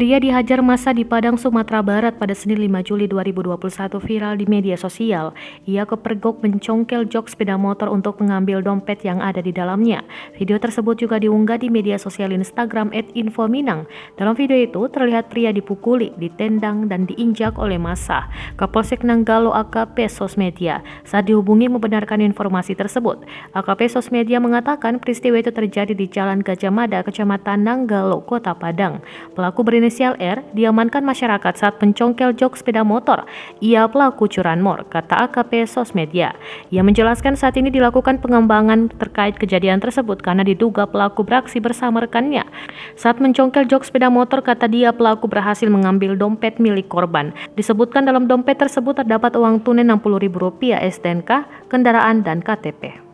Pria dihajar massa di Padang, Sumatera Barat pada Senin 5 Juli 2021 viral di media sosial. Ia kepergok mencongkel jok sepeda motor untuk mengambil dompet yang ada di dalamnya. Video tersebut juga diunggah di media sosial Instagram @infominang. Dalam video itu terlihat pria dipukuli, ditendang, dan diinjak oleh massa. Kapolsek Nanggalo AKP Sosmedia saat dihubungi membenarkan informasi tersebut. AKP Sosmedia mengatakan peristiwa itu terjadi di Jalan Gajah Mada, Kecamatan Nanggalo, Kota Padang. Pelaku berinisial R diamankan masyarakat saat mencongkel jok sepeda motor. Ia pelaku curanmor, kata AKP Sosmedia. Ia menjelaskan saat ini dilakukan pengembangan terkait kejadian tersebut karena diduga pelaku beraksi bersama rekannya. Saat mencongkel jok sepeda motor, kata dia, pelaku berhasil mengambil dompet milik korban. Disebutkan dalam dompet tersebut terdapat uang tunai Rp60.000, STNK, kendaraan, dan KTP.